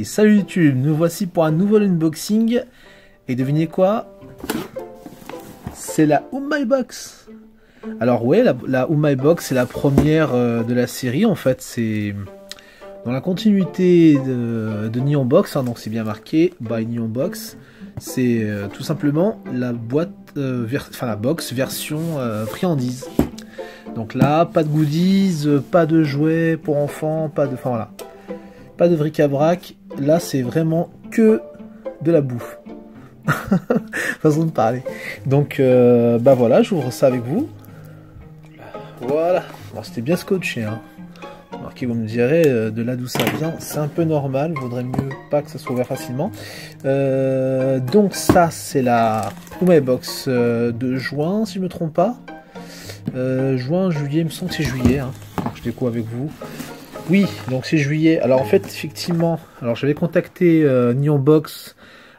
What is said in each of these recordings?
Allez, salut YouTube, nous voici pour un nouvel unboxing. Et devinez quoi? C'est la Oh My Box. Alors ouais, la Oh My Box, c'est la première de la série. En fait, c'est dans la continuité de Neon Box, hein, donc c'est bien marqué by Neon Box. C'est tout simplement la boîte, la box version friandise. Donc là, pas de goodies, pas de jouets pour enfants, pas de, enfin voilà, pas de bric-à-brac. Là, c'est vraiment que de la bouffe. Façon de parler. Donc, bah voilà, j'ouvre ça avec vous. Voilà. Bon, c'était bien scotché, hein. Alors qui vous me direz de là d'où ça vient, c'est un peu normal, vaudrait mieux pas que ça soit ouvert facilement. Donc ça c'est la Oh My Box de juin si je me trompe pas. Juin, juillet, il me semble que c'est juillet, hein. Donc je découvre avec vous. Oui, donc c'est juillet. Alors en fait effectivement, alors j'avais contacté Neon Box,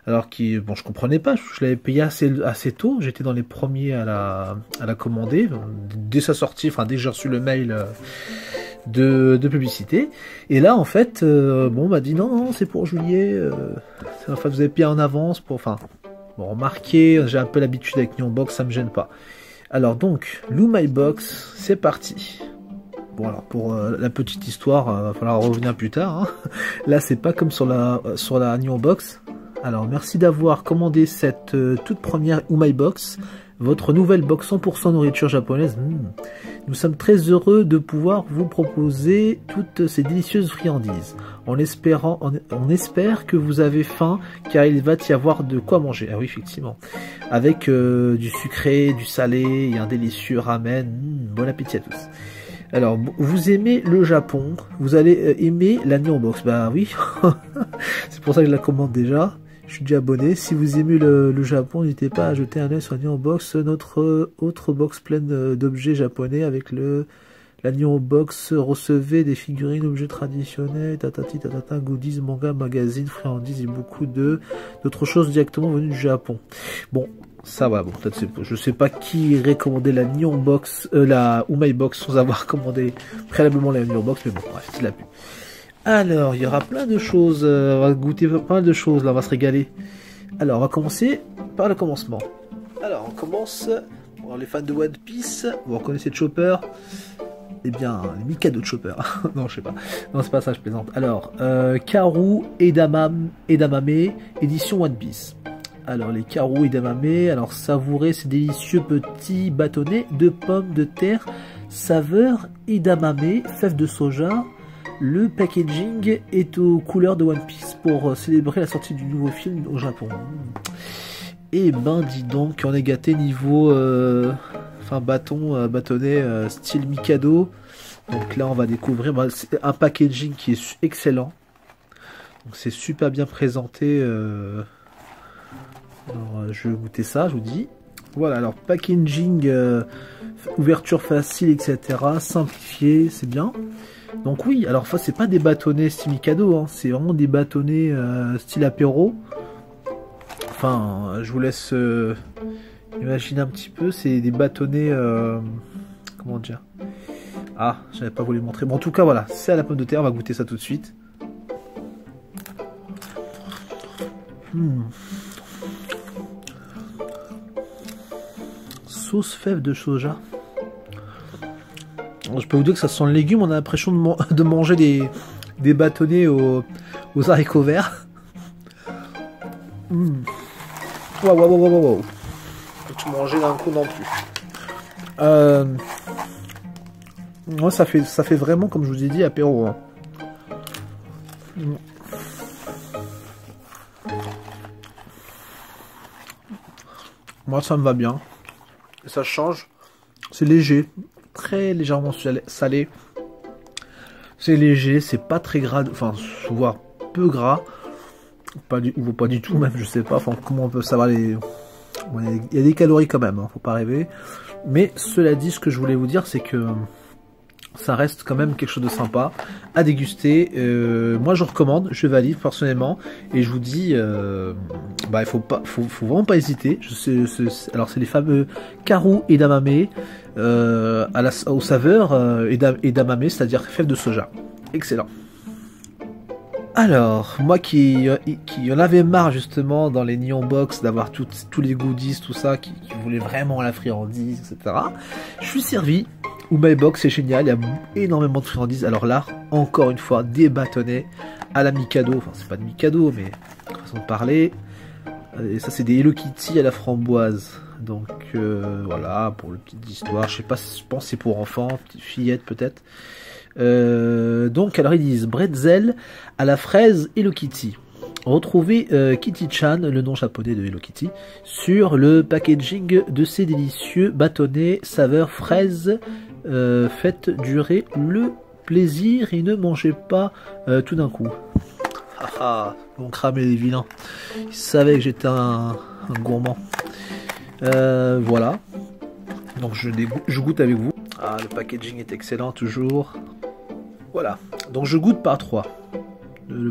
alors qui, bon je comprenais pas, je l'avais payé assez tôt, j'étais dans les premiers à la commander, dès sa sortie, enfin dès que j'ai reçu le mail de publicité. Et là en fait bon on m'a dit non c'est pour juillet, enfin vous avez payé en avance pour, enfin bon remarquez, j'ai un peu l'habitude avec Neon Box, ça me gêne pas. Alors donc Oh My Box, c'est parti. Bon alors pour la petite histoire, va falloir revenir plus tard, hein. Là c'est pas comme sur la Neon Box. Alors merci d'avoir commandé cette toute première Oh My Box, votre nouvelle box 100% nourriture japonaise. Nous sommes très heureux de pouvoir vous proposer toutes ces délicieuses friandises. On espère que vous avez faim, car il va y avoir de quoi manger. Ah oui, effectivement. Avec du sucré, du salé et un délicieux ramen. Bon appétit à tous. Alors, vous aimez le Japon, vous allez aimer la Neon Box. Bah oui, c'est pour ça que je la commande déjà. Je suis déjà abonné. Si vous aimez le Japon, n'hésitez pas à jeter un œil sur la Neon Box, notre autre box pleine d'objets japonais avec la Neon Box. Recevez des figurines, objets traditionnels, tatati, tatata, goodies, manga, magazines, friandises et beaucoup d'autres choses directement venues du Japon. Bon, ça va, bon, peut-être je sais pas qui irait commander la Neon Box, la Oh My Box sans avoir commandé préalablement la Neon Box, mais bon, bref, c'est la pub. Alors, il y aura plein de choses, on va goûter pas mal de choses, là, on va se régaler. Alors, on va commencer par le commencement. Alors, on commence, pour les fans de One Piece, vous reconnaissez Chopper? Eh bien, les Mikado de Chopper. Non, je sais pas. Non, c'est pas ça, je plaisante. Alors, Karu Edamame, édition One Piece. Alors, les Karu Edamame, alors savourez ces délicieux petits bâtonnets de pommes de terre, saveur Edamame, fève de soja. Le packaging est aux couleurs de One Piece pour célébrer la sortie du nouveau film au Japon. Et ben dis donc, on est gâté niveau bâtonnet style Mikado. Donc là on va découvrir un packaging qui est excellent. Donc c'est super bien présenté. Alors, je vais goûter ça, je vous dis. Voilà, alors packaging, ouverture facile, etc. Simplifié, c'est bien. Donc oui, alors ça c'est pas des bâtonnets style Mikado, hein, c'est vraiment des bâtonnets style apéro. Enfin, je vous laisse imaginer un petit peu, c'est des bâtonnets, comment dire? Ah, j'avais pas voulu le montrer. Bon, en tout cas, voilà, c'est à la pomme de terre, on va goûter ça tout de suite. Sauce fève de soja. Je peux vous dire que ça sent le légume, on a l'impression de manger des bâtonnets aux haricots verts. Wow. Faut tout manger d'un coup non plus. Ouais, ça fait vraiment, comme je vous ai dit, apéro. Hein. Moi, ça me va bien. Ça change. C'est léger. Très légèrement salé. C'est léger, c'est pas très gras, enfin, voire peu gras. Pas du tout, même, je sais pas. Enfin, comment on peut savoir les. Ouais, il y a des calories quand même, hein, faut pas rêver. Mais cela dit, ce que je voulais vous dire, c'est que ça reste quand même quelque chose de sympa à déguster. Moi je recommande, je valide personnellement, et je vous dis il faut vraiment pas hésiter. Alors c'est les fameux Karu Edamame aux saveurs edamame, c'est-à-dire fève de soja. Excellent. Alors, moi qui en avait marre justement dans les Neon Box d'avoir tous les goodies, tout ça, qui voulaient vraiment la friandise, etc. Je suis servi. Ou My Box, c'est génial, il y a énormément de friandises. Alors là, encore une fois, des bâtonnets à la Mikado. Enfin, c'est pas de Mikado, mais façon de parler. Et ça, c'est des Hello Kitty à la framboise. Donc voilà, pour le petite histoire. Je sais pas, je pense que c'est pour enfants, petite fillette peut-être. Donc alors ils disent bretzel à la fraise Hello Kitty. Retrouvez Kitty-chan, le nom japonais de Hello Kitty, sur le packaging de ces délicieux bâtonnets saveur fraise. Faites durer le plaisir et ne mangez pas tout d'un coup. Haha, ils vont cramer les vilains. Ils savaient que j'étais un gourmand. Voilà. Donc je goûte avec vous. Ah, le packaging est excellent toujours. Voilà. Donc je goûte par 3.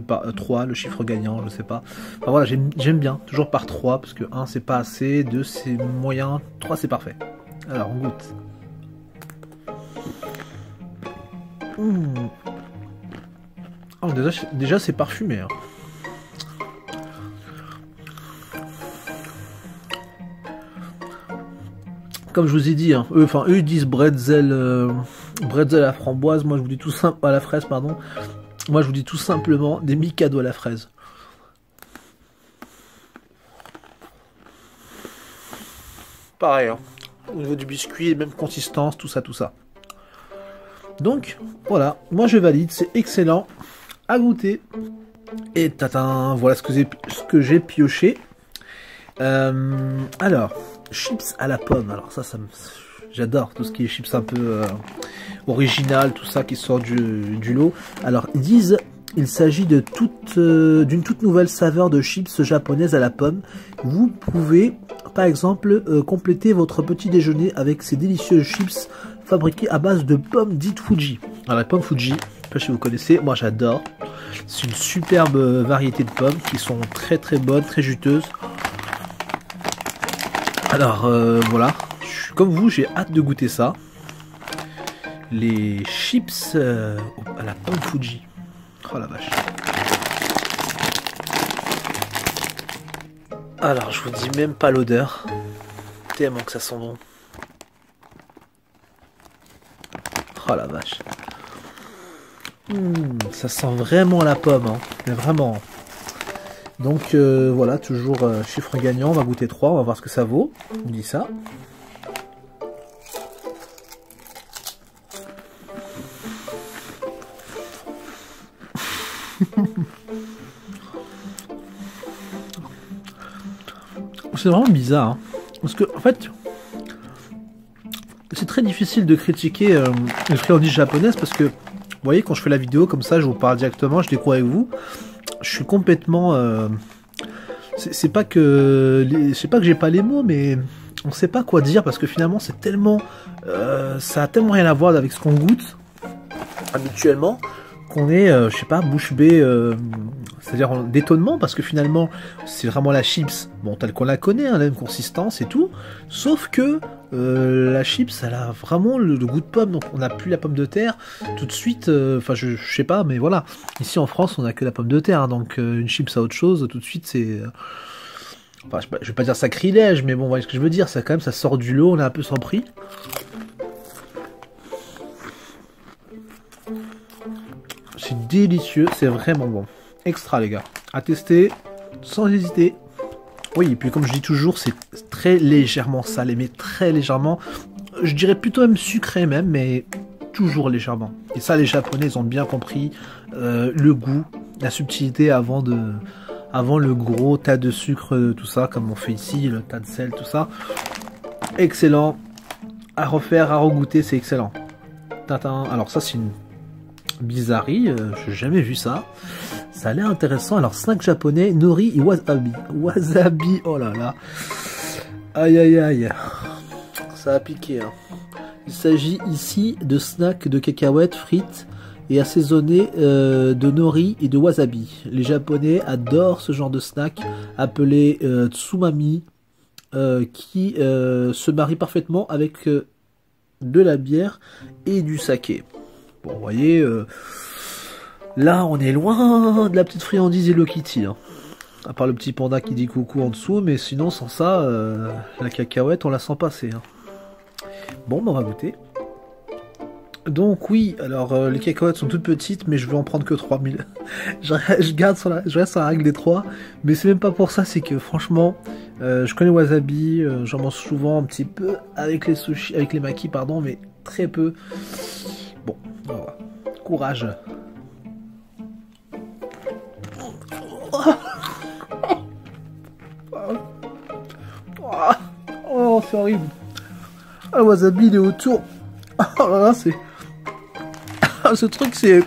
Par 3, le chiffre gagnant, je sais pas. Enfin voilà, j'aime bien. Toujours par 3, parce que 1 c'est pas assez, 2 c'est moyen, 3 c'est parfait. Alors on goûte. Oh, déjà c'est parfumé. Hein. Comme je vous ai dit, hein, eux ils disent bretzel à la framboise. Moi je vous dis tout simple à la fraise, pardon. Moi je vous dis tout simplement des Mikado à la fraise. Pareil, hein. Au niveau du biscuit, même consistance, tout ça, tout ça. Donc voilà, moi je valide, c'est excellent à goûter. Et tatin, voilà ce que j'ai pioché. Alors, chips à la pomme. Alors ça j'adore tout ce qui est chips un peu original, tout ça qui sort du lot. Alors ils disent, il s'agit d'une toute nouvelle saveur de chips japonaise à la pomme. Vous pouvez par exemple compléter votre petit déjeuner avec ces délicieux chips fabriqués à base de pommes dites Fuji. Alors la pomme Fuji, je sais pas si vous connaissez, moi j'adore. C'est une superbe variété de pommes qui sont très très bonnes, très juteuses. Alors voilà, comme vous, j'ai hâte de goûter ça. Les chips à la pomme Fuji. Oh la vache. Alors je vous dis même pas l'odeur. Tellement que ça sent bon. Oh la vache. Ça sent vraiment la pomme, hein. Mais vraiment. Donc voilà, toujours chiffre gagnant, on va goûter 3, on va voir ce que ça vaut. On dit ça. C'est vraiment bizarre, hein. Parce que en fait, c'est très difficile de critiquer les friandises japonaises parce que, vous voyez, quand je fais la vidéo comme ça, je vous parle directement, je découvre avec vous. Je suis complètement... c'est pas que... je sais pas que j'ai pas les mots, mais on sait pas quoi dire parce que finalement c'est tellement... ça a tellement rien à voir avec ce qu'on goûte habituellement qu'on est, je sais pas, bouche bée, c'est-à-dire d'étonnement parce que finalement c'est vraiment la chips, bon telle qu'on la connaît, hein, la même consistance et tout, sauf que la chips elle a vraiment le goût de pomme, donc on n'a plus la pomme de terre tout de suite, enfin je sais pas, mais voilà, ici en France on a que la pomme de terre, hein, donc une chips à autre chose, tout de suite c'est... enfin je vais pas dire sacrilège, mais bon, vous voyez ce que je veux dire, ça quand même, ça sort du lot, on est un peu sans prix. C'est délicieux, c'est vraiment bon. Extra les gars. À tester sans hésiter. Oui, et puis comme je dis toujours, c'est très légèrement salé, mais très légèrement. Je dirais plutôt même sucré même, mais toujours légèrement. Et ça, les Japonais, ils ont bien compris le goût, la subtilité avant le gros tas de sucre, tout ça, comme on fait ici, le tas de sel, tout ça. Excellent. À refaire, à regoûter, c'est excellent. Tintin. Alors ça, c'est une bizarrerie, j'ai jamais vu ça. Ça a l'air intéressant. Alors, snack japonais, nori et wasabi. Wasabi, oh là là. Aïe aïe aïe. Ça a piqué. Hein. Il s'agit ici de snacks de cacahuètes frites et assaisonnés de nori et de wasabi. Les Japonais adorent ce genre de snack appelé tsumami qui se marie parfaitement avec de la bière et du saké. Bon, vous voyez, Là, on est loin de la petite friandise Hello Kitty. Hein. À part le petit panda qui dit coucou en dessous, mais sinon, sans ça, la cacahuète, on la sent passer. Hein. Bon, on va goûter. Donc oui, alors les cacahuètes sont toutes petites, mais je vais en prendre que 3000. je reste sur la règle des 3, mais c'est même pas pour ça, c'est que franchement, je connais wasabi, j'en mange souvent un petit peu avec les sushis, avec les makis, pardon, mais très peu. Bon, voilà. Courage. Oh, c'est horrible. Ah, le wasabi, il est autour. Oh là là, c'est... Ce truc, c'est...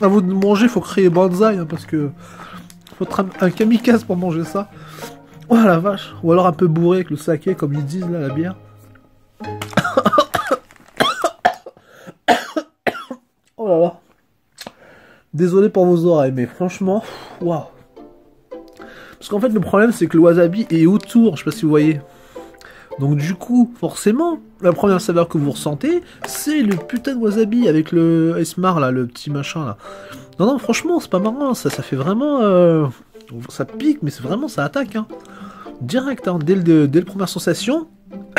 À vous de manger, faut créer banzai, hein, parce que... Faut être un kamikaze pour manger ça. Oh la vache. Ou alors un peu bourré avec le saké, comme ils disent, là, la bière. Oh là là. Désolé pour vos oreilles, mais franchement... Waouh. Parce qu'en fait, le problème, c'est que le wasabi est autour, je sais pas si vous voyez. Donc du coup, forcément, la première saveur que vous ressentez, c'est le putain de wasabi avec le Esmar, là, le petit machin, là. Non, non, franchement, c'est pas marrant, ça fait vraiment... ça pique, mais c'est vraiment, ça attaque, hein. Direct, hein, dès le première sensation,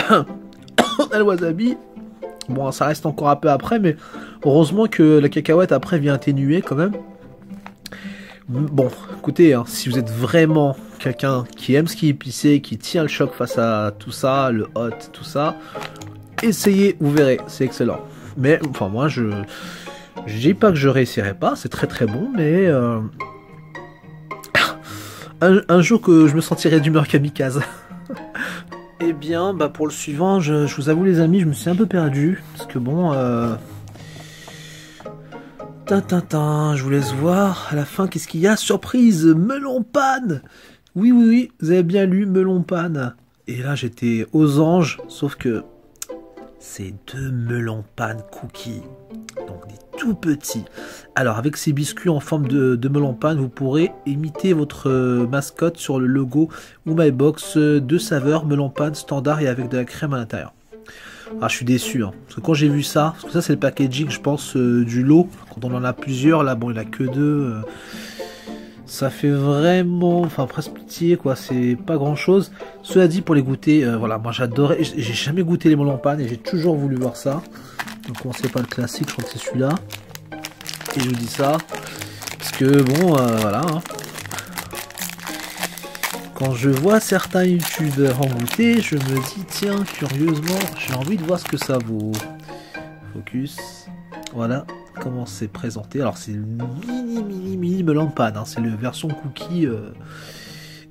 le wasabi, bon, ça reste encore un peu après, mais heureusement que la cacahuète, après, vient atténuer, quand même. Bon, écoutez, hein, si vous êtes vraiment quelqu'un qui aime ce qui est épicé, qui tient le choc face à tout ça, le hot, tout ça, essayez, vous verrez, c'est excellent. Mais, enfin, moi, je dis pas que je réussirai pas, c'est très très bon, mais un jour que je me sentirai d'humeur kamikaze. Eh bien, bah pour le suivant, je vous avoue les amis, je me suis un peu perdu, parce que bon... Tintintin, je vous laisse voir. À la fin, qu'est-ce qu'il y a? Surprise, melon panne. Oui, oui, oui, vous avez bien lu, melon panne. Et là, j'étais aux anges, sauf que c'est 2 melons panne cookies. Donc des tout petits. Alors, avec ces biscuits en forme de melon panne, vous pourrez imiter votre mascotte sur le logo ou My Box, 2 saveurs, melon panne standard et avec de la crème à l'intérieur. Ah, je suis déçu, hein. Parce que quand j'ai vu ça, parce que ça c'est le packaging, je pense, du lot, quand on en a plusieurs, là, bon, il n'y en a que 2, ça fait vraiment, enfin, presque pitié, quoi, c'est pas grand chose. Cela dit, pour les goûter, voilà, moi j'adorais, j'ai jamais goûté les melons panne et j'ai toujours voulu voir ça. Donc, commencez par le classique, je crois que c'est celui-là. Et je vous dis ça, parce que, bon, voilà, hein. Quand je vois certains youtubeurs en goûter, je me dis, tiens, curieusement, j'ai envie de voir ce que ça vaut. Focus. Voilà comment c'est présenté. Alors, c'est le mini melon panne, hein. C'est la version cookie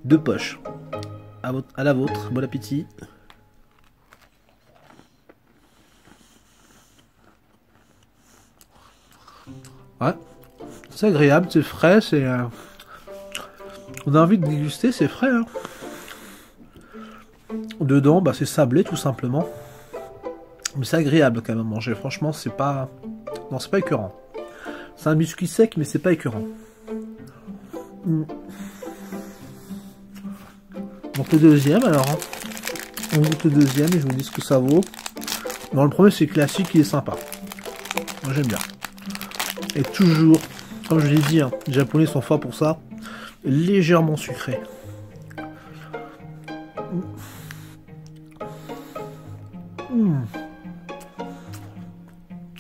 de poche. À la vôtre. Bon appétit. Ouais. C'est agréable, c'est frais, c'est... On a envie de déguster, c'est frais. Hein. Dedans, bah, c'est sablé tout simplement. Mais c'est agréable quand même à manger. Franchement, c'est pas... Non, c'est pas écœurant. C'est un biscuit sec, mais c'est pas écœurant. Donc le deuxième, alors. Hein. On goûte le deuxième et je vous dis ce que ça vaut. Bon, le premier, c'est classique, il est sympa. Moi, j'aime bien. Et toujours, comme je l'ai dit, hein, les Japonais sont forts pour ça. Légèrement sucré. Mmh.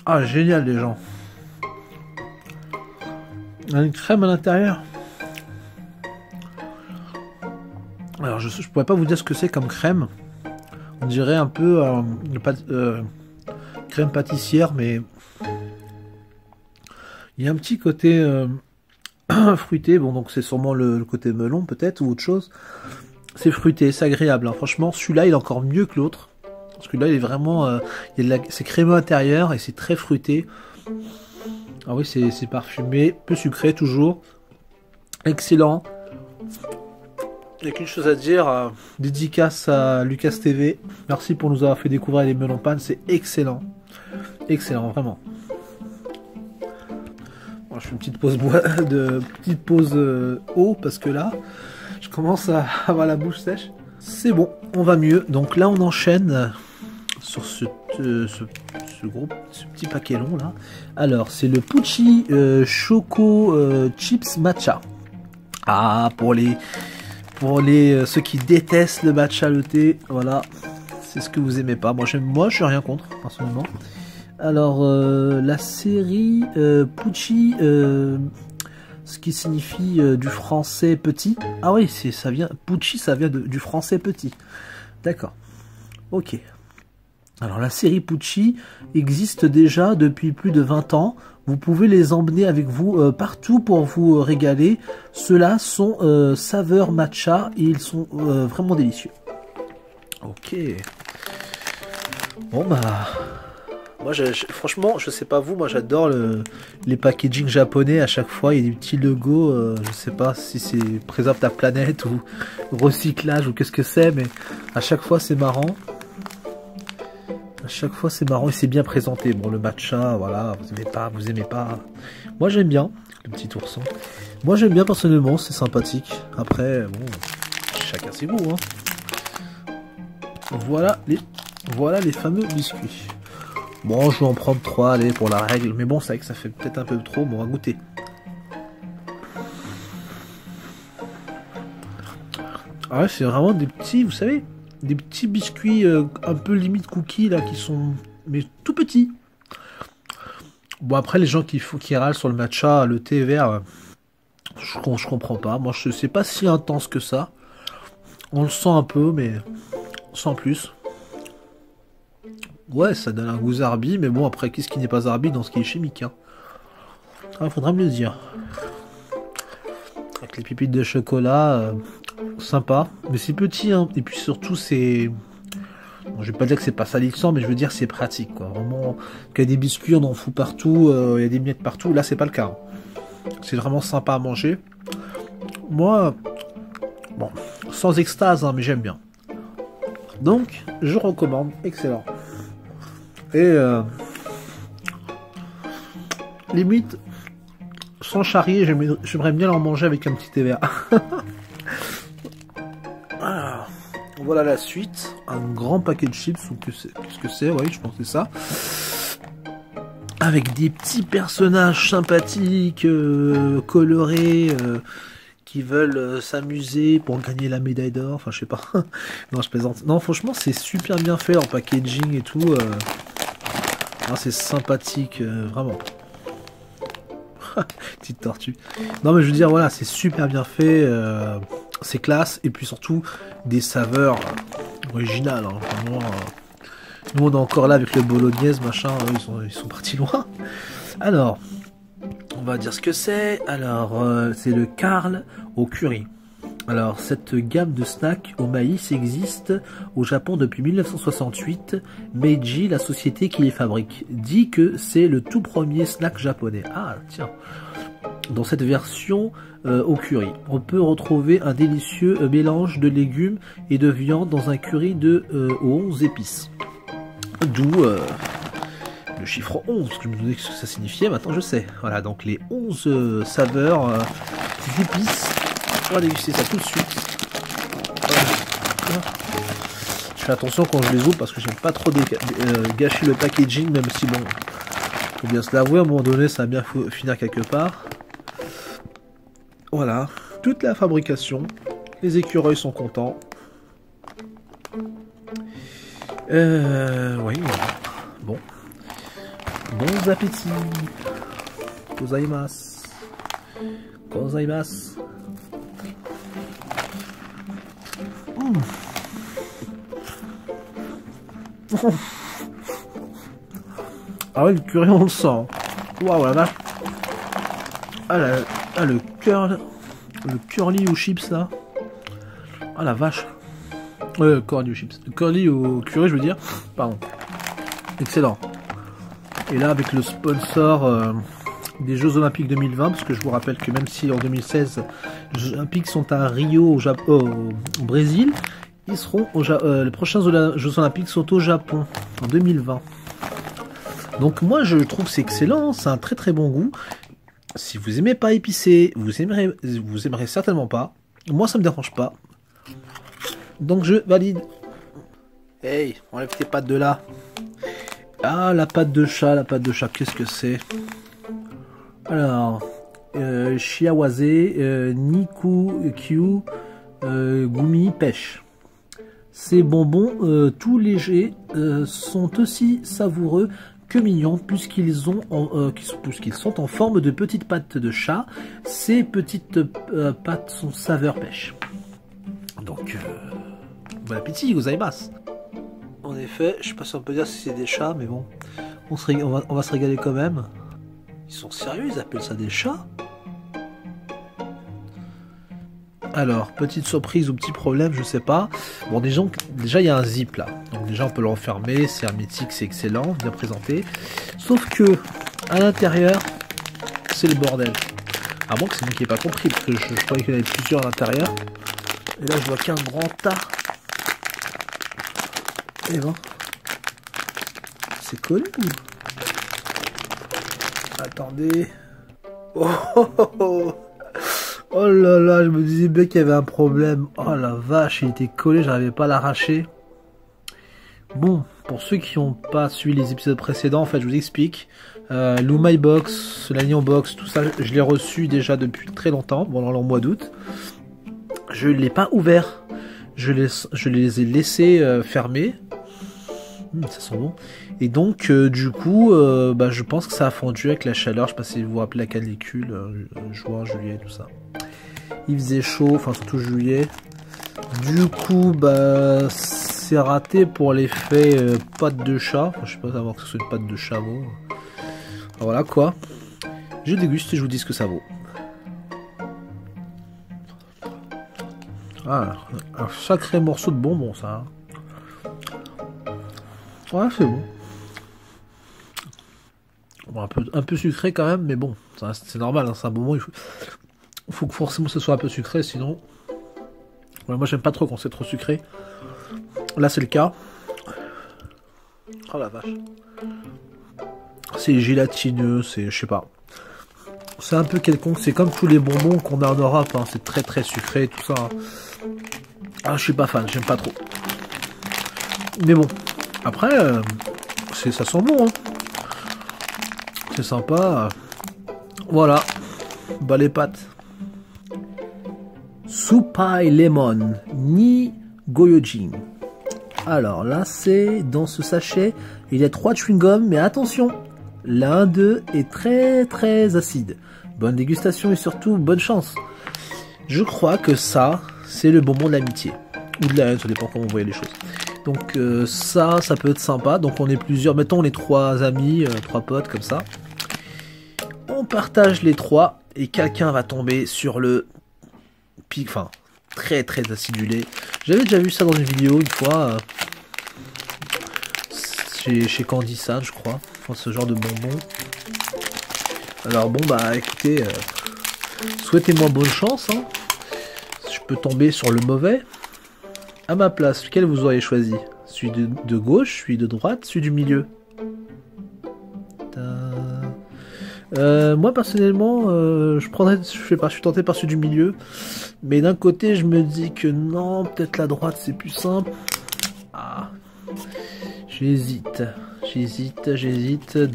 Ah, génial les gens. Il y a une crème à l'intérieur. Alors je pourrais pas vous dire ce que c'est comme crème. On dirait un peu crème pâtissière, mais il y a un petit côté fruité. Bon, donc c'est sûrement le côté melon peut-être ou autre chose. C'est fruité, c'est agréable. Hein. Franchement, celui-là il est encore mieux que l'autre. Parce que là, il est vraiment... c'est crémeux intérieur et c'est très fruité. Ah oui, c'est parfumé. Peu sucré, toujours. Excellent. Il n'y a qu'une chose à dire. Dédicace à Lucas TV. Merci pour nous avoir fait découvrir les melons panne. C'est excellent. Excellent, vraiment. Bon, je fais une petite pause eau parce que là, je commence à avoir la bouche sèche. C'est bon, on va mieux. Donc là, on enchaîne sur ce petit paquet long là. Alors, c'est le Pucci Choco Chips Matcha. Ah, pour les ceux qui détestent le matcha, le thé, voilà, c'est ce que vous aimez pas. Moi, je suis rien contre, personnellement. Alors, la série Pucci, ce qui signifie du français petit. Ah oui, ça vient, Pucci, ça vient du français petit. D'accord. Ok. Alors, la série Pucci existe déjà depuis plus de 20 ans. Vous pouvez les emmener avec vous partout pour vous régaler. Ceux-là sont saveur matcha et ils sont vraiment délicieux. Ok. Bon bah... Moi, franchement, je sais pas vous, moi j'adore les packaging japonais. À chaque fois, il y a des petits logos. Je sais pas si c'est préserve ta planète ou recyclage ou qu'est-ce que c'est, mais à chaque fois c'est marrant. À chaque fois c'est marrant et c'est bien présenté. Bon, le matcha, voilà, vous aimez pas. Moi j'aime bien le petit ourson. Moi j'aime bien personnellement, c'est sympathique. Après, bon, chacun ses goûts, hein. Voilà les fameux biscuits. Bon, je vais en prendre 3, allez, pour la règle. Mais bon, c'est vrai que ça fait peut-être un peu trop. Bon, on va goûter. Ah ouais, c'est vraiment des petits, vous savez, des petits biscuits un peu limite cookies, là, qui sont... mais tout petits. Bon, après, les gens qui râlent sur le matcha, le thé vert, je comprends pas. Moi, c'est pas si intense que ça. On le sent un peu, mais sans plus. Ouais, ça donne un goût zarbi, mais bon, après, qu'est-ce qui n'est pas zarbi dans ce qui est chimique, hein. Ah, faudra me le dire. Avec les pépites de chocolat, sympa. Mais c'est petit, hein. Et puis surtout, c'est... Bon, je vais pas dire que c'est pas salissant, mais je veux dire c'est pratique, quoi. Vraiment, qu'il y a des biscuits, on en fout partout, il y a des miettes partout. Là, c'est pas le cas, hein. C'est vraiment sympa à manger. Moi, bon, sans extase, hein, mais j'aime bien. Donc, je recommande. Excellent. Et limite, sans charrier, j'aimerais bien en manger avec un petit thé vert. Alors, voilà la suite. Un grand paquet de chips, ou qu'est-ce que c'est? Oui, je pense que c'est ça. Avec des petits personnages sympathiques, colorés, qui veulent s'amuser pour gagner la médaille d'or. Enfin, je sais pas. Non, je plaisante. Non, franchement, c'est super bien fait en packaging et tout. C'est sympathique, vraiment. Petite tortue. Non, mais je veux dire, voilà, c'est super bien fait. C'est classe. Et puis surtout, des saveurs originales. Hein, vraiment, nous, on est encore là avec le bolognaise, machin. Ils sont partis loin. Alors, on va dire ce que c'est. Alors, c'est le Karl au curry. Alors, cette gamme de snacks au maïs existe au Japon depuis 1968. Meiji, la société qui les fabrique, dit que c'est le tout premier snack japonais. Ah, tiens. Dans cette version au curry, on peut retrouver un délicieux mélange de légumes et de viande dans un curry aux 11 épices. D'où le chiffre 11, que je me disais ce que ça signifiait, maintenant je sais. Voilà, donc les 11 saveurs d'épices. On va déguster ça tout de suite. Voilà. Je fais attention quand je les ouvre parce que j'aime pas trop gâcher le packaging, même si bon, faut bien se l'avouer, à un moment donné ça va bien finir quelque part. Voilà, toute la fabrication, les écureuils sont contents. Oui, bon. Bon appétit. Gozaimasu. Gozaimasu. Ah ouais, le curry on le sent. Waouh la vache. Ah le curly aux chips là. Ah la vache. Curly aux chips. Curly au curry je veux dire. Pardon. Excellent. Et là avec le sponsor des Jeux Olympiques 2020, parce que je vous rappelle que même si en 2016 les Jeux Olympiques sont à Rio au Brésil, ils seront les prochains Jeux Olympiques sont au Japon en 2020. Donc moi je trouve que c'est excellent, c'est un très très bon goût. Si vous aimez pas épicé, vous aimerez certainement pas. Moi ça me dérange pas. Donc je valide. Hey, enlève tes pattes de là. Ah, la patte de chat, qu'est-ce que c'est? Alors, Shiawase, Niku, Kyu, Gumi, pêche. Ces bonbons tout légers sont aussi savoureux que mignons puisqu'ils sont en forme de petites pattes de chat. Ces petites pattes sont saveur pêche. Donc, bon appétit, gozaimasu. En effet, je sais pas si on peut dire si c'est des chats, mais bon, on va se régaler quand même. Ils sont sérieux, ils appellent ça des chats? Alors, petite surprise ou petit problème, je sais pas. Bon, déjà il y a un zip là. Donc déjà on peut le refermer, c'est hermétique, c'est excellent, bien présenté. Sauf que, à l'intérieur, c'est le bordel. À moins que c'est moi qui n'ai pas compris, parce que je croyais qu'il y en avait plusieurs à l'intérieur. Et là je vois qu'un grand tas. Et ben, c'est collé ou... Attendez. Oh, oh, oh, oh. Oh là là, je me disais bien qu'il y avait un problème. Oh la vache, il était collé, j'arrivais pas à l'arracher. Bon, pour ceux qui n'ont pas suivi les épisodes précédents, en fait, je vous explique. L'Umai Box, l'Agnon Box, tout ça, je l'ai reçu déjà depuis très longtemps, pendant le mois d'août. Je ne l'ai pas ouvert. Je les ai laissés fermés. Ça sent bon. Et donc, du coup, je pense que ça a fondu avec la chaleur. Je sais pas si vous vous rappelez la canicule, juin, juillet, tout ça. Il faisait chaud, enfin surtout juillet. Du coup, c'est raté pour l'effet pâte de chat. Enfin, je sais pas savoir que ce soit une pâte de chat. Bon. Voilà quoi. Je déguste et je vous dis ce que ça vaut. Ah, un sacré morceau de bonbon ça. Ouais, c'est bon. Bon, un peu sucré quand même, mais bon, c'est normal, hein, c'est un bonbon. Il faut que forcément ce soit un peu sucré, sinon. Ouais, moi j'aime pas trop quand c'est trop sucré. Là c'est le cas. Oh la vache. C'est gélatineux, c'est, je sais pas. C'est un peu quelconque, c'est comme tous les bonbons qu'on a en Europe, hein. C'est très très sucré, tout ça. Hein. Ah, je suis pas fan, j'aime pas trop. Mais bon, après, ça sent bon, hein. C'est sympa. Voilà. Bah les pâtes. Supai Lemon ni Goyojin. Alors là, c'est dans ce sachet, il y a 3 chewing-gums, mais attention, l'un d'eux est très très acide. Bonne dégustation et surtout bonne chance. Je crois que ça, c'est le bonbon de l'amitié. Ou de la haine, ça dépend comment vous voyez les choses. Donc ça peut être sympa. Donc on est plusieurs, mettons on est 3 amis, 3 potes comme ça. On partage les 3 et quelqu'un va tomber sur le pic, enfin très très acidulé. J'avais déjà vu ça dans une vidéo une fois chez Candy San, je crois. Enfin, ce genre de bonbons. Alors bon écoutez, souhaitez-moi bonne chance. Hein. Je peux tomber sur le mauvais. À ma place, lequel vous auriez choisi? Celui de gauche, celui de droite, celui du milieu? Moi personnellement, je sais pas, je suis tenté par celui du milieu, mais d'un côté je me dis que non, peut-être la droite c'est plus simple. Ah, j'hésite.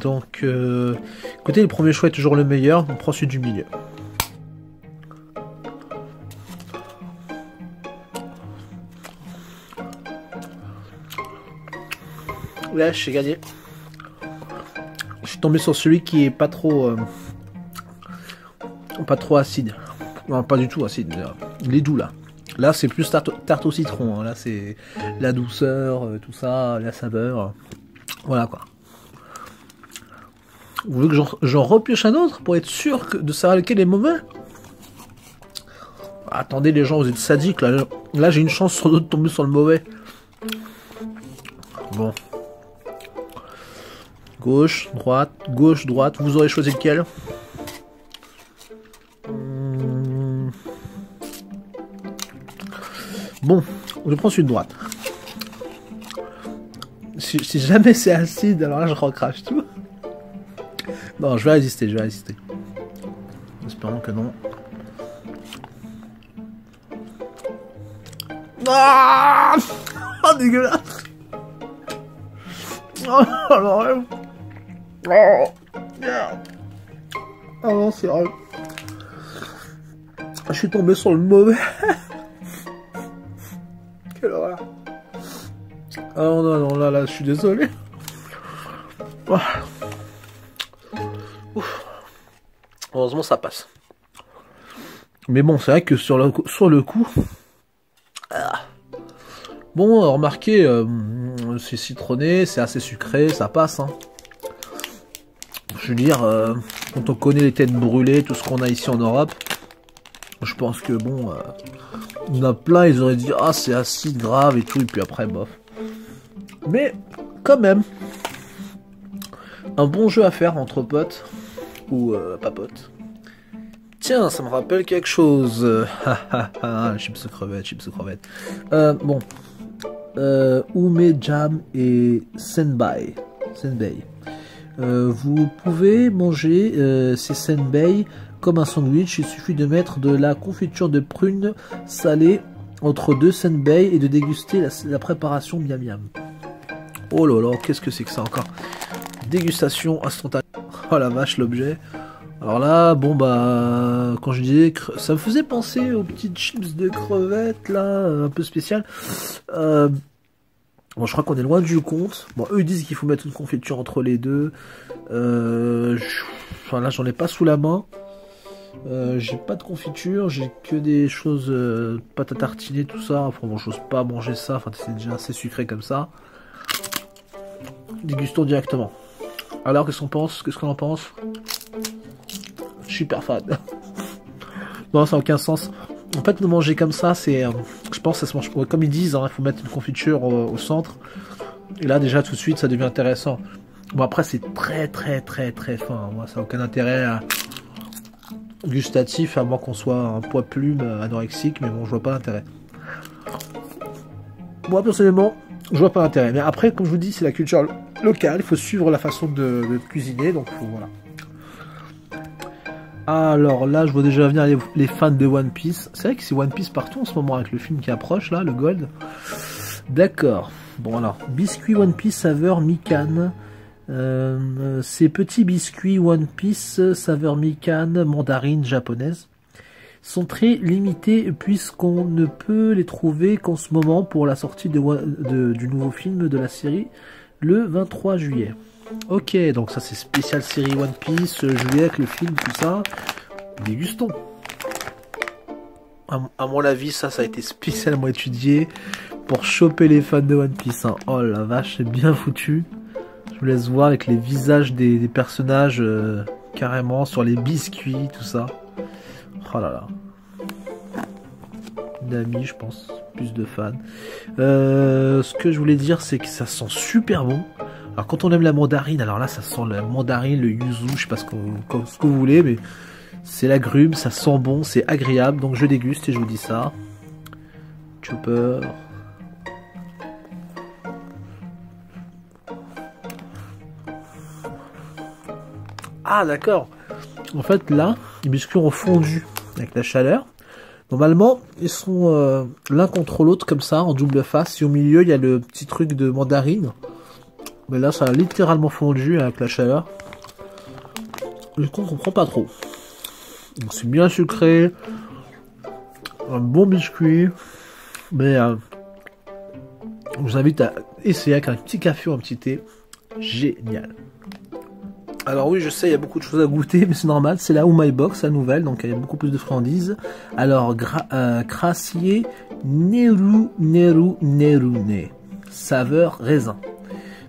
Donc, écoutez, le premier choix est toujours le meilleur. On prend celui du milieu. Là, j'ai gagné. Je suis tombé sur celui qui est pas trop acide. Non, pas du tout acide. Il est doux là. Là, c'est plus tarte au citron. Hein. Là, c'est la douceur, tout ça, la saveur. Voilà quoi. Vous voulez que j'en repioche un autre pour être sûr de savoir lequel est mauvais? Attendez les gens, vous êtes sadiques là. Là, j'ai une chance sur deux de tomber sur le mauvais. Bon. Gauche, droite, vous aurez choisi lequel? Bon, je prends celui de droite. Si jamais c'est acide, alors là je recrache tout. Non, je vais résister. Espérons que non. Ah, oh, dégueulasse. Oh, alors, oh, merde. Ah non, c'est vrai. Je suis tombé sur le mauvais. Quelle horreur. Ah non, non, là, je suis désolé. Oh. Ouf. Heureusement, ça passe. Mais bon, c'est vrai que sur le coup... Ah. Bon, remarquez, c'est citronné, c'est assez sucré, ça passe. Hein. Je veux dire, quand on connaît les têtes brûlées, tout ce qu'on a ici en Europe, je pense que bon, il y en a plein, ils auraient dit, ah c'est acide, grave et tout, et puis après, bof. Mais, quand même, un bon jeu à faire entre potes, ou pas potes. Tiens, ça me rappelle quelque chose. Chips aux crevettes. Bon. Ume Jam et Senbei. Vous pouvez manger ces senbei comme un sandwich. Il suffit de mettre de la confiture de prunes salée entre deux senbei et de déguster la préparation miam miam. Oh là là, qu'est-ce que c'est que ça encore? Dégustation instantanée. Oh la vache, l'objet. Alors là, bon bah, quand je disais, ça me faisait penser aux petites chips de crevettes là, un peu spéciales. Bon, je crois qu'on est loin du compte. Bon, eux ils disent qu'il faut mettre une confiture entre les deux. Enfin là, j'en ai pas sous la main. J'ai pas de confiture, j'ai que des choses, pâte à tartiner, tout ça. Enfin bon, j'ose pas manger ça. Enfin, c'est déjà assez sucré comme ça. Dégustons directement. Alors, qu'est-ce qu'on pense? Qu'est-ce qu'on en pense? Super fan. Non, ça n'a aucun sens. En fait, le manger comme ça, c'est... je pense que ça se mange... Comme ils disent, hein, il faut mettre une confiture au centre. Et là, déjà, tout de suite, ça devient intéressant. Bon, après, c'est très fin. Moi, ça n'a aucun intérêt gustatif, à moins qu'on soit un poids plume anorexique. Mais bon, je vois pas l'intérêt. Moi, personnellement, je vois pas l'intérêt. Mais après, comme je vous dis, c'est la culture locale. Il faut suivre la façon de cuisiner. Donc, voilà. Alors là, je vois déjà venir les fans de One Piece. C'est vrai que c'est One Piece partout en ce moment avec le film qui approche là, le Gold. D'accord. Bon alors, biscuit One Piece saveur Mikan. Ces petits biscuits One Piece saveur Mikan mandarine japonaise sont très limités puisqu'on ne peut les trouver qu'en ce moment pour la sortie du nouveau film de la série le 23 juillet. Ok, donc ça c'est spécial série One Piece, juillet avec le film, tout ça. Dégustons. À mon avis, ça a été spécialement étudié pour choper les fans de One Piece. Hein. Oh la vache, c'est bien foutu. Je vous laisse voir avec les visages des personnages carrément sur les biscuits, tout ça. Oh là là. D'amis, je pense, plus de fans. Ce que je voulais dire, c'est que ça sent super bon. Alors quand on aime la mandarine, alors là ça sent la mandarine, le yuzu, je sais pas ce que vous voulez, mais c'est l'agrume, ça sent bon, c'est agréable, donc je déguste et je vous dis ça. Chopper. Ah d'accord. En fait là, les biscuits ont fondu avec la chaleur. Normalement, ils sont l'un contre l'autre comme ça, en double face, et au milieu il y a le petit truc de mandarine. Mais là, ça a littéralement fondu avec la chaleur. Du coup, on comprend pas trop. Donc, c'est bien sucré. Un bon biscuit. Mais je vous invite à essayer avec un petit café ou un petit thé. Génial. Alors oui, je sais, il y a beaucoup de choses à goûter, mais c'est normal. C'est la My Box, la nouvelle. Donc, il y a beaucoup plus de friandises. Alors, crassier Nerune. Saveur raisin.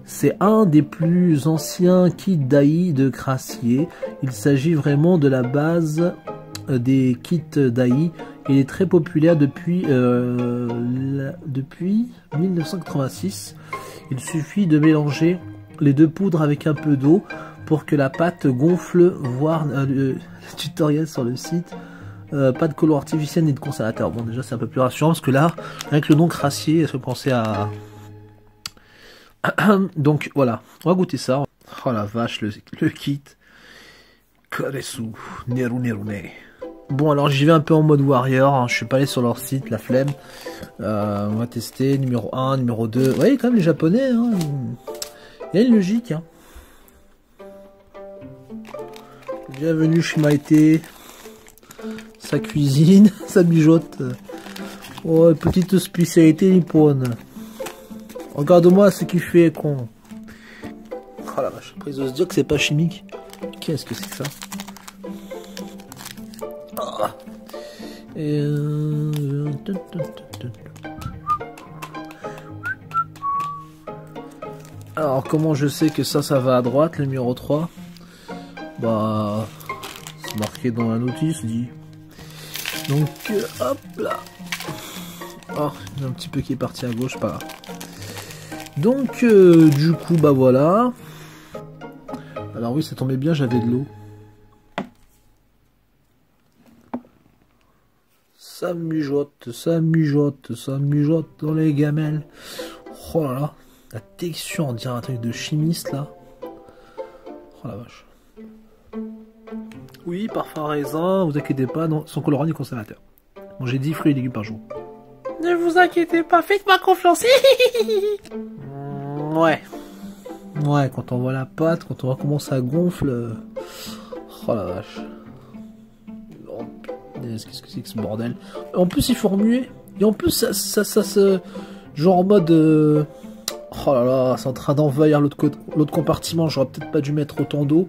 C'est un des plus anciens kits d'Aï de Crassier. Il s'agit vraiment de la base des kits d'Aï. Il est très populaire depuis 1986. Il suffit de mélanger les deux poudres avec un peu d'eau pour que la pâte gonfle, voir le tutoriel sur le site. Pas de colorant artificiel ni de conservateur. Bon, déjà c'est un peu plus rassurant parce que là, avec le nom Crassier, je pensais à... Donc voilà, on va goûter ça. Oh la vache, le kit. Karesu, Nerune. Bon, alors j'y vais un peu en mode warrior. Hein. Je suis pas allé sur leur site, la flemme. On va tester numéro 1, numéro 2. Vous voyez quand même les japonais. Hein. Il y a une logique, hein. Bienvenue chez Maïté. Sa cuisine, sa mijote. Oh, petite spécialité nippone. Regarde-moi ce qu'il fait, con. Oh la vache, après ils osent dire que c'est pas chimique. Qu'est-ce que c'est que ça? Oh. Et alors comment je sais que ça va à droite, le numéro 3? Bah c'est marqué dans la notice, dit. Donc hop là. Oh, il y a un petit peu qui est parti à gauche, pas là. Donc du coup bah voilà. Alors oui, ça tombait bien, j'avais de l'eau. Ça mijote, ça mijote, ça mijote dans les gamelles. Oh là là, la texture, on dirait un truc de chimiste là. Oh la vache. Oui, parfum raisin, vous inquiétez pas, non, sans colorant ni conservateur. Mangez 10 fruits et légumes par jour. Ne vous inquiétez pas, faites-moi confiance. Ouais. Ouais, quand on voit la pâte, quand on voit comment ça gonfle. Oh la vache. Oh, qu'est-ce que c'est que ce bordel? En plus, il faut remuer. Et en plus, ça se. Genre en mode. Oh là là, c'est en train d'envahir l'autre compartiment. J'aurais peut-être pas dû mettre autant d'eau.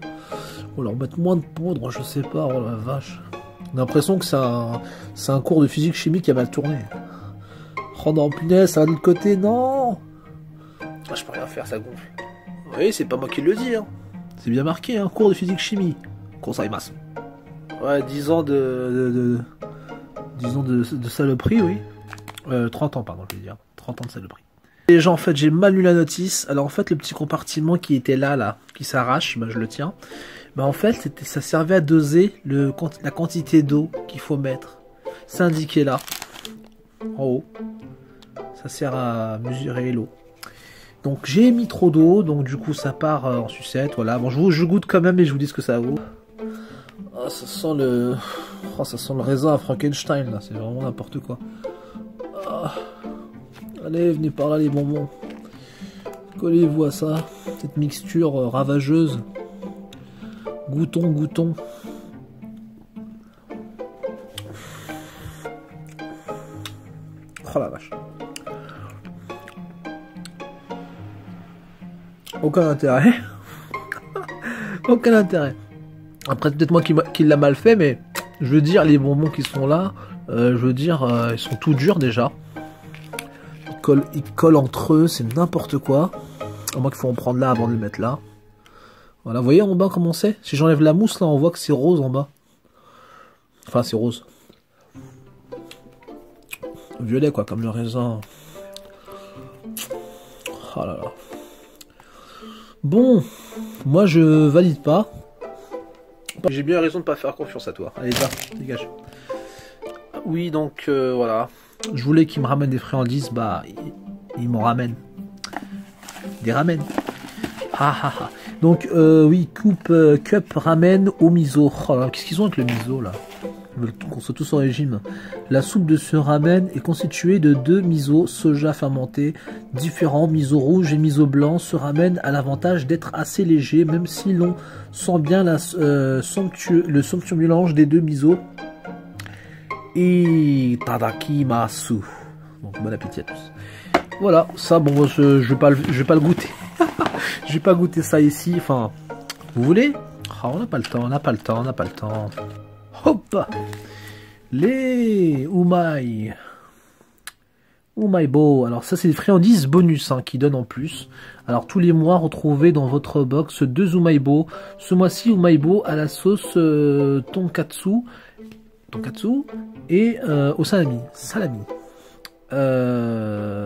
Ou leur mettre moins de poudre, je sais pas. Oh la vache. J'ai l'impression que c'est un cours de physique chimie qui a mal tourné. Oh non, punaise, ça va de l'autre côté, non! Ah, je peux rien faire, ça gonfle. Oui, c'est pas moi qui le dis, hein. C'est bien marqué, hein, cours de physique chimie. Conseil masse. Ouais, 10 ans de saloperie, oui. 30 ans, pardon, je veux dire. 30 ans de saloperie. Et déjà, en fait, j'ai mal lu la notice. Alors, en fait, le petit compartiment qui était là, qui s'arrache, bah, je le tiens. Bah, en fait, ça servait à doser la quantité d'eau qu'il faut mettre. C'est indiqué là, en haut. Ça sert à mesurer l'eau. Donc j'ai mis trop d'eau, donc du coup ça part en sucette, voilà. Bon, je goûte quand même et je vous dis ce que ça vaut. Oh, ça sent le raisin à Frankenstein là, c'est vraiment n'importe quoi. Oh. Allez, venez par là les bonbons. Collez-vous à ça, cette mixture ravageuse. Goûtons, goûtons. Oh la vache. Aucun intérêt. Aucun intérêt. Après, peut-être moi qui l'a mal fait, mais je veux dire, les bonbons qui sont là, je veux dire, ils sont tout durs déjà. Ils collent entre eux, c'est n'importe quoi. À moins qu'il faut en prendre là avant de le mettre là. Voilà, vous voyez en bas comment c'est? Si j'enlève la mousse là, on voit que c'est rose en bas. Enfin, c'est rose. Violet quoi, comme le raisin. Oh là là. Bon, moi je valide pas. J'ai bien raison de pas faire confiance à toi. Allez, va, dégage. Oui, donc voilà. Je voulais qu'il me ramène des friandises, bah il m'en ramène. Des ramen. Ah ah ah. Donc oui, cup ramen au miso. Oh là, qu'est-ce qu'ils ont avec le miso là? Ils veulent qu'on soit tous en régime. La soupe de ce ramen est constituée de 2 miso soja fermentés différents, miso rouge et miso blanc. Ce ramen a l'avantage d'être assez léger, même si l'on sent bien le somptueux mélange des 2 miso. Et tadakimasu. Donc bon appétit à tous. Voilà, ça bon, je vais pas le goûter. Je vais pas goûter ça ici. Enfin, vous voulez? Oh, on n'a pas le temps, on n'a pas le temps, on n'a pas le temps. Hop, les Umaibo. Alors ça c'est des friandises bonus hein, qui donnent en plus. Alors tous les mois retrouvez dans votre box 2 Umaibo. Ce mois-ci Umaibo à la sauce tonkatsu et au salami.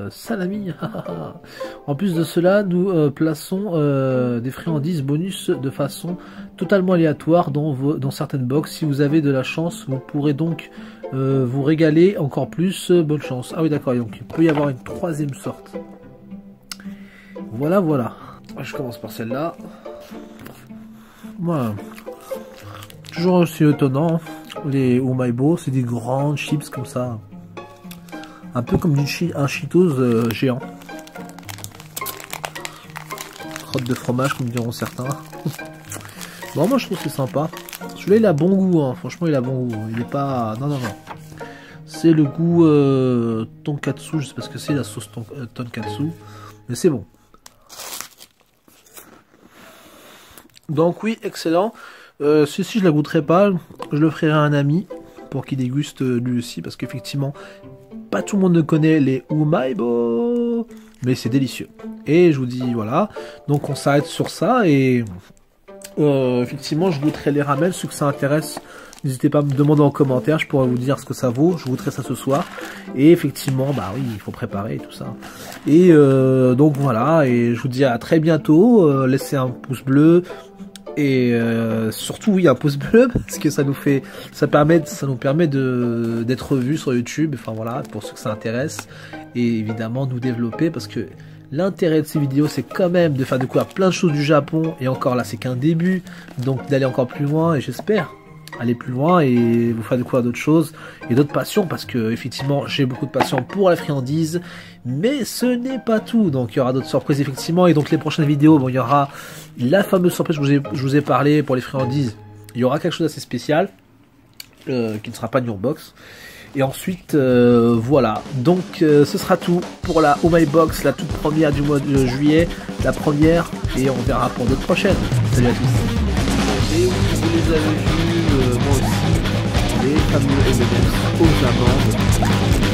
Salami. En plus de cela, nous plaçons des friandises bonus de façon totalement aléatoire dans certaines box. Si vous avez de la chance, vous pourrez donc vous régaler encore plus. Bonne chance. Ah oui, d'accord. Donc il peut y avoir une 3e sorte. Voilà, voilà. Je commence par celle-là. Voilà. Toujours aussi étonnant. Les Umaibo, c'est des grandes chips comme ça. Un peu comme un Cheetos géant. crotte de fromage, comme diront certains. Bon, moi je trouve que c'est sympa. Celui-là il a bon goût, hein. Franchement il a bon goût. Il est pas... Non, non, non. C'est le goût tonkatsu, je sais pas ce que c'est la sauce tonkatsu. Mais c'est bon. Donc oui, excellent. Ceci je la goûterai pas. Je le ferai à un ami pour qu'il déguste lui aussi. Parce qu'effectivement, pas tout le monde ne connaît les Umaibo. Mais c'est délicieux. Et je vous dis voilà. Donc on s'arrête sur ça et... effectivement, je goûterai les ramen, ceux que ça intéresse. N'hésitez pas à me demander en commentaire, je pourrais vous dire ce que ça vaut. Je goûterai ça ce soir. Et effectivement, bah oui, il faut préparer et tout ça. Et donc voilà, et je vous dis à très bientôt. Laissez un pouce bleu. Et surtout, oui, un pouce bleu, parce que ça nous permet d'être vus sur YouTube. Enfin voilà, pour ceux que ça intéresse. Et évidemment, nous développer, parce que l'intérêt de ces vidéos, c'est quand même de faire découvrir plein de choses du Japon. Et encore là, c'est qu'un début. Donc d'aller encore plus loin. Et j'espère aller plus loin et vous faire découvrir d'autres choses et d'autres passions. Parce que effectivement, j'ai beaucoup de passion pour la friandise. Mais ce n'est pas tout. Donc il y aura d'autres surprises effectivement. Et donc les prochaines vidéos, bon, il y aura la fameuse surprise que je vous ai parlé pour les friandises. Il y aura quelque chose d'assez spécial. Qui ne sera pas une Urbox. Et ensuite, voilà. Donc, ce sera tout pour la Umaibox, la toute première du mois de juillet. La première, et on verra pour d'autres prochaines. Salut à tous. Et oui, vous les avez vus, moi aussi, les fameux M&M's aux amandes.